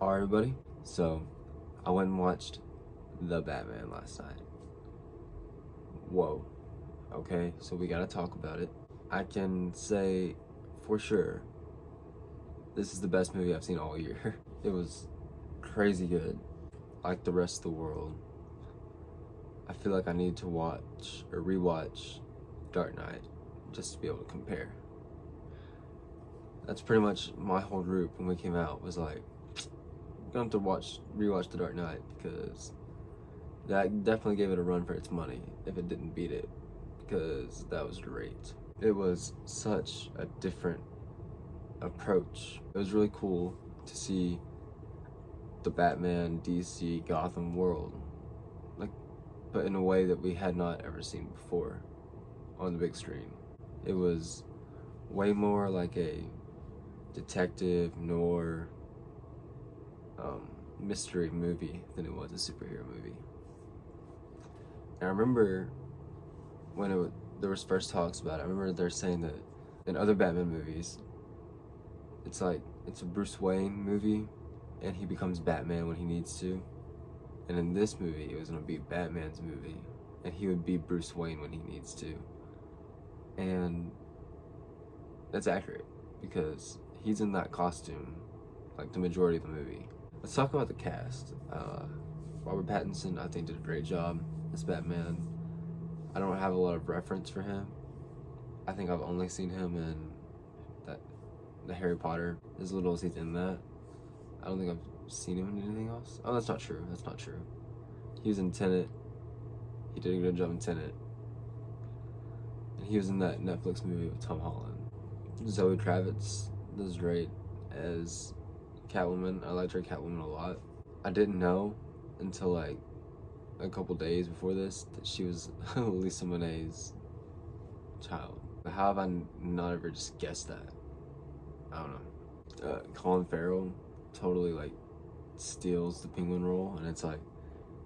Alright, everybody, so I went and watched The Batman last night. Whoa. Okay, so we gotta talk about it. I can say for sure this is the best movie I've seen all year. It was crazy good, like the rest of the world. I feel like I need to watch or rewatch Dark Knight just to be able to compare. That's pretty much my whole group when we came out was like, I'm gonna have to rewatch The Dark Knight because that definitely gave it a run for its money if it didn't beat it, because that was great. It was such a different approach. It was really cool to see the Batman, DC, Gotham world, but in a way that we had not ever seen before on the big screen. It was way more like a detective noir mystery movie than it was a superhero movie. And I remember when there was first talks about it, I remember they're saying that in other Batman movies, it's a Bruce Wayne movie and he becomes Batman when he needs to. And in this movie, it was gonna be Batman's movie and he would be Bruce Wayne when he needs to. And that's accurate because he's in that costume like the majority of the movie. Let's talk about the cast. Robert Pattinson, I think, did a great job as Batman. I don't have a lot of reference for him. I think I've only seen him in the Harry Potter, as little as he's in that. I don't think I've seen him in anything else. Oh, that's not true. That's not true. He was in Tenet. He did a good job in Tenet. And he was in that Netflix movie with Tom Holland. Zoe Kravitz does great as Catwoman. I liked her Catwoman a lot. I didn't know until like a couple days before this that she was Lisa Monet's child. How have I not ever just guessed that? I don't know. Colin Farrell totally like steals the Penguin role, and it's like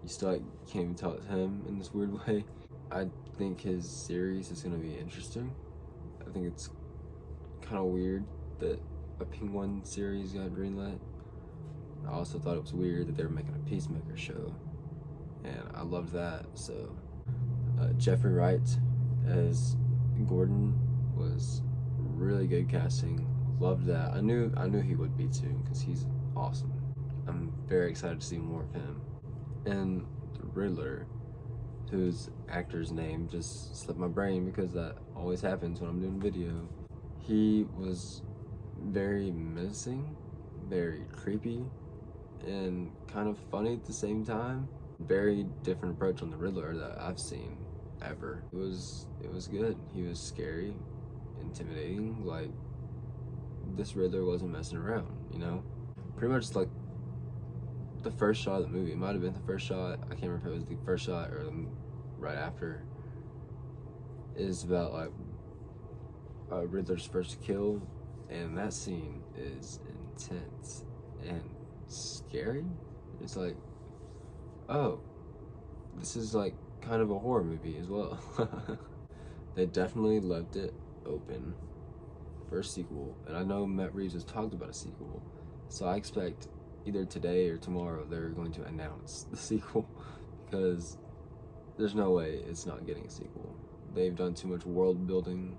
you still like can't even tell it's him in this weird way. I think his series is gonna be interesting. I think it's kind of weird that a Penguin series got greenlit. I also thought it was weird that they were making a Peacemaker show, and I loved that. So Jeffrey Wright as Gordon was really good casting. Loved that. I knew he would be too because he's awesome. I'm very excited to see more of him. And the Riddler, whose actor's name just slipped my brain because that always happens when I'm doing video. He was very menacing, very creepy, and kind of funny at the same time. Very different approach on the Riddler that I've seen ever. It was good. He was scary, intimidating. Like, this Riddler wasn't messing around, you know? Pretty much like the first shot of the movie. It might have been the first shot. I can't remember if it was the first shot or right after. Is about like Riddler's first kill, and that scene is intense and scary. It's like, oh, this is like kind of a horror movie as well. They definitely left it open for a sequel, and I know Matt Reeves has talked about a sequel, so I expect either today or tomorrow they're going to announce the sequel because there's no way it's not getting a sequel. They've done too much world building.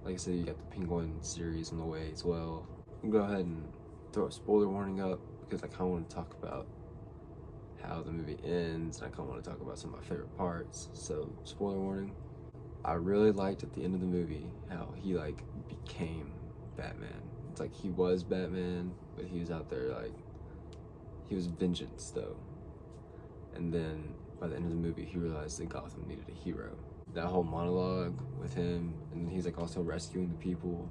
Like I said, you got the Penguin series in the way as well. I'll go ahead and throw a spoiler warning up because I kind of want to talk about how the movie ends, and I kind of want to talk about some of my favorite parts. So, spoiler warning. I really liked at the end of the movie how he like became Batman. It's like he was Batman, but he was out there like, he was vengeance though. And then by the end of the movie, he realized that Gotham needed a hero. That whole monologue with him, and he's like also rescuing the people,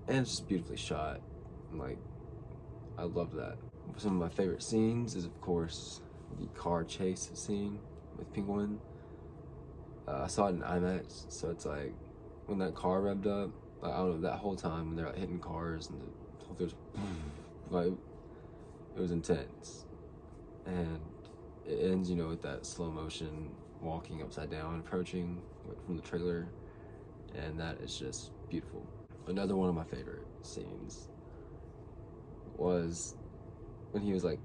and it's just beautifully shot. Like, I love that. Some of my favorite scenes is of course the car chase scene with Penguin. I saw it in IMAX, so it's like when that car revved up, like, I don't know, that whole time when they're like hitting cars and the whole thing was like, it was intense. And it ends, you know, with that slow motion walking upside down, approaching from the trailer, and that is just beautiful. Another one of my favorite scenes was when he was like,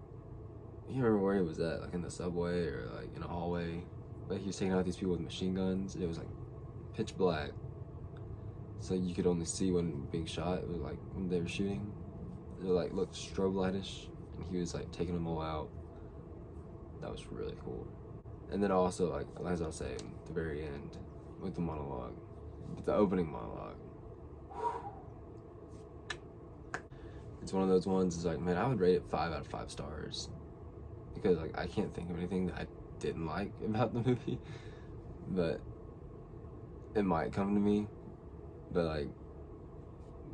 you remember where he was at, like in the subway or like in a hallway, but he was taking out these people with machine guns, and it was like pitch black, so you could only see when being shot. It was like when they were shooting, it like looked strobe lightish, and he was like taking them all out. That was really cool. And then also, like as I was saying, the very end with the monologue, the opening monologue. It's one of those ones. It's like, man, I would rate it 5 out of 5 stars, because like I can't think of anything that I didn't like about the movie, but it might come to me. But like,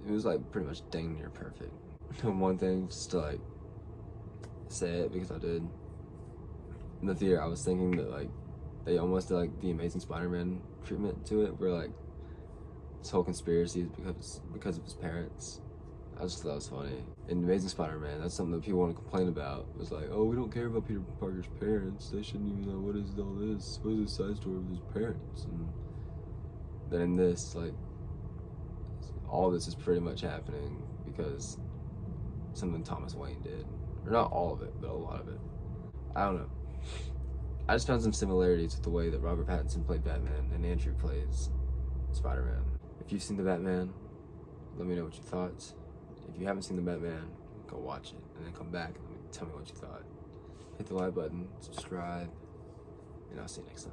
it was like pretty much dang near perfect. One thing, just to like say it because I did. In the theater, I was thinking that like they almost did like the Amazing Spider-Man treatment to it, where like this whole conspiracy is because of his parents. I just thought that was funny. In Amazing Spider-Man, that's something that people want to complain about. It was like, oh, we don't care about Peter Parker's parents. They shouldn't even know what is all this. What is the side story of his parents? And then in this, like, all this is pretty much happening because something Thomas Wayne did. Or not all of it, but a lot of it. I don't know. I just found some similarities with the way that Robert Pattinson played Batman and Andrew plays Spider-Man. If you've seen The Batman, let me know what you thought. If you haven't seen The Batman, go watch it and then come back and tell me what you thought. Hit the like button, subscribe, and I'll see you next time.